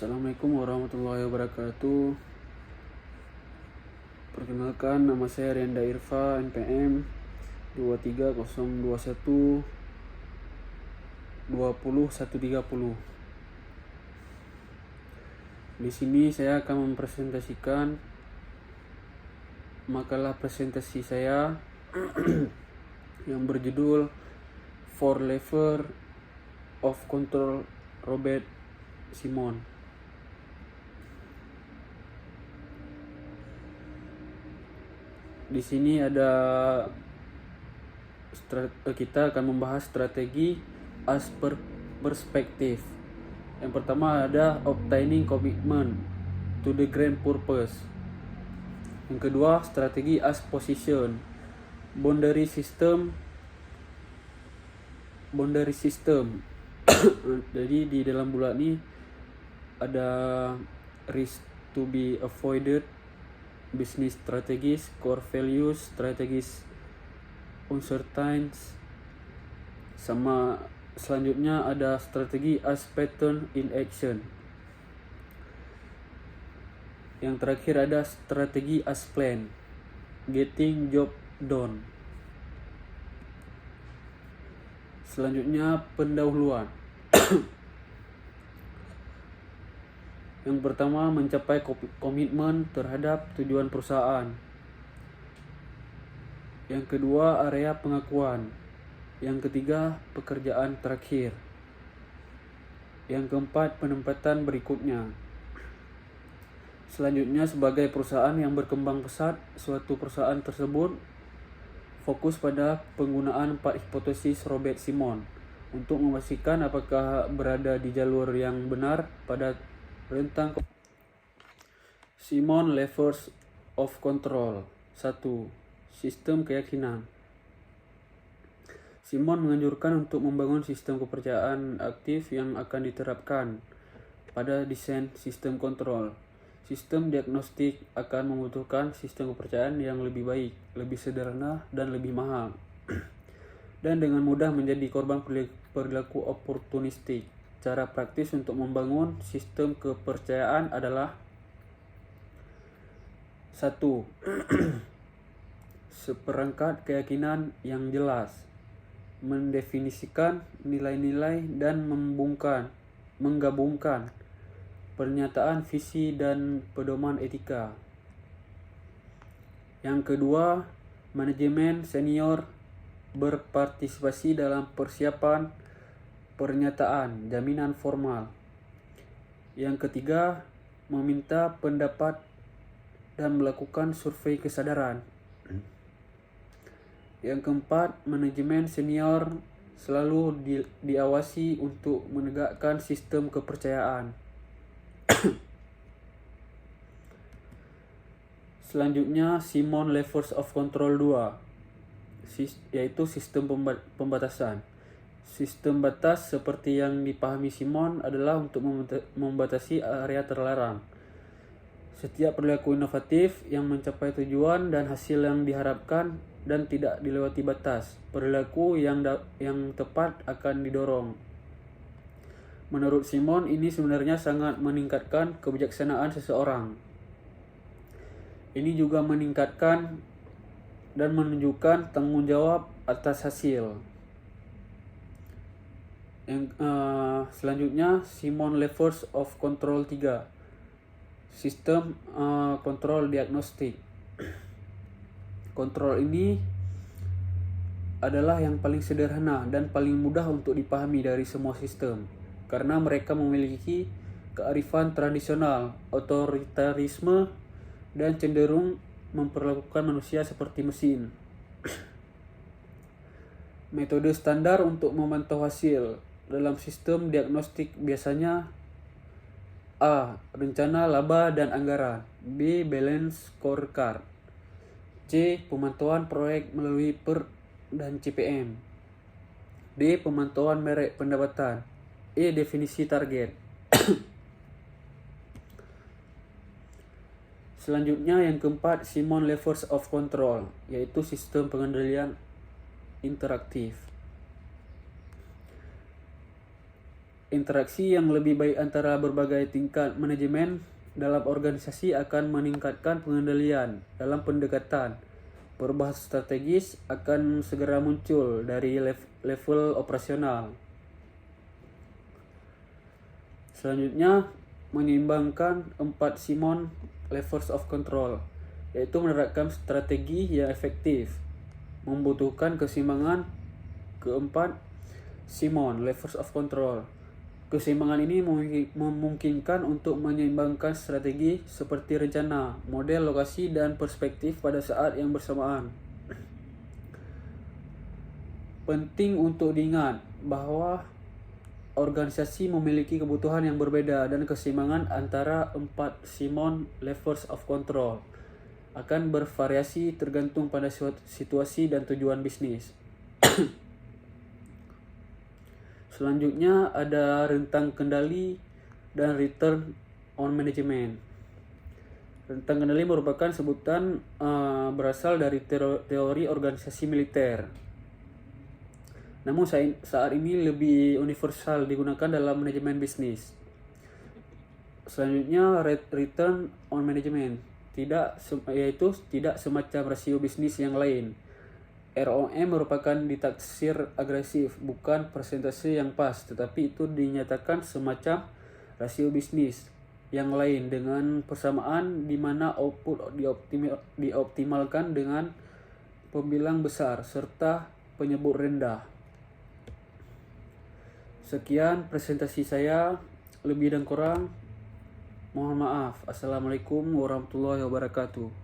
Assalamualaikum warahmatullahi wabarakatuh. Perkenalkan, nama saya Rianda Irfa, NPM 23021 20130. Di sini saya akan mempresentasikan makalah presentasi saya yang berjudul Four Levels of Control Robert Simon. Di sini kita akan membahas strategi as perspective. Yang pertama ada obtaining commitment to the grand purpose. Yang kedua, strategi as position, boundary system. Jadi di dalam bulat ini ada risk to be avoided, business strategies, core values, strategies, uncertainties, sama selanjutnya ada strategi as pattern in action. Yang terakhir ada strategi as plan, getting job done. Selanjutnya pendahuluan. Yang pertama, mencapai komitmen terhadap tujuan perusahaan. Yang kedua, area pengakuan. Yang ketiga, pekerjaan terakhir. Yang keempat, penempatan berikutnya. Selanjutnya, sebagai perusahaan yang berkembang pesat, suatu perusahaan tersebut fokus pada penggunaan 4 hipotesis Robert Simon untuk memastikan apakah berada di jalur yang benar pada rentang Simon Levels of Control. 1. Sistem keyakinan. Simon menganjurkan untuk membangun sistem kepercayaan aktif yang akan diterapkan pada desain sistem kontrol. Sistem diagnostik akan membutuhkan sistem kepercayaan yang lebih baik, lebih sederhana, dan lebih mahal, dan dengan mudah menjadi korban perilaku oportunistik. Cara praktis untuk membangun sistem kepercayaan adalah 1. Seperangkat keyakinan yang jelas, mendefinisikan nilai-nilai dan menggabungkan pernyataan visi dan pedoman etika. Yang kedua, manajemen senior berpartisipasi dalam persiapan pernyataan jaminan formal. Yang ketiga, meminta pendapat dan melakukan survei kesadaran. Yang keempat, manajemen senior selalu diawasi untuk menegakkan sistem kepercayaan. Selanjutnya, Simon Levels of Control 2, yaitu sistem pembatasan. Sistem batas seperti yang dipahami Simon adalah untuk membatasi area terlarang. Setiap perilaku inovatif yang mencapai tujuan dan hasil yang diharapkan dan tidak dilewati batas, perilaku yang tepat akan didorong. Menurut Simon, ini sebenarnya sangat meningkatkan kebijaksanaan seseorang. Ini juga meningkatkan dan menunjukkan tanggung jawab atas hasil. Selanjutnya, Simon Levels of Control 3, sistem kontrol diagnostik. Kontrol ini adalah yang paling sederhana dan paling mudah untuk dipahami dari semua sistem, karena mereka memiliki kearifan tradisional, otoritarisme, dan cenderung memperlakukan manusia seperti mesin. Metode standar untuk memantau hasil dalam sistem diagnostik biasanya A. Rencana laba dan anggaran. B. Balance scorecard. C. Pemantauan proyek melalui PER dan CPM. D. Pemantauan merek pendapatan. E. Definisi target. Selanjutnya, yang keempat, Simon Levels of Control, yaitu sistem pengendalian interaktif. Interaksi yang lebih baik antara berbagai tingkat manajemen dalam organisasi akan meningkatkan pengendalian dalam pendekatan. Perubahan strategis akan segera muncul dari level operasional. Selanjutnya, menyeimbangkan 4 Simon levels of control, yaitu menerapkan strategi yang efektif. Membutuhkan keseimbangan keempat Simon levels of control. Keseimbangan ini memungkinkan untuk menyeimbangkan strategi seperti rencana, model, lokasi, dan perspektif pada saat yang bersamaan. Penting untuk diingat bahwa organisasi memiliki kebutuhan yang berbeda dan keseimbangan antara 4 Simon levels of control akan bervariasi tergantung pada situasi dan tujuan bisnis. Selanjutnya ada rentang kendali dan return on management. Rentang kendali merupakan sebutan berasal dari teori organisasi militer. Namun saat ini lebih universal digunakan dalam manajemen bisnis. Selanjutnya return on management, yaitu tidak semacam rasio bisnis yang lain. ROM merupakan ditaksir agresif, bukan persentase yang pas, tetapi itu dinyatakan semacam rasio bisnis yang lain dengan persamaan di mana output dioptimalkan dengan pembilang besar serta penyebut rendah. Sekian presentasi saya, lebih dan kurang mohon maaf. Assalamualaikum warahmatullahi wabarakatuh.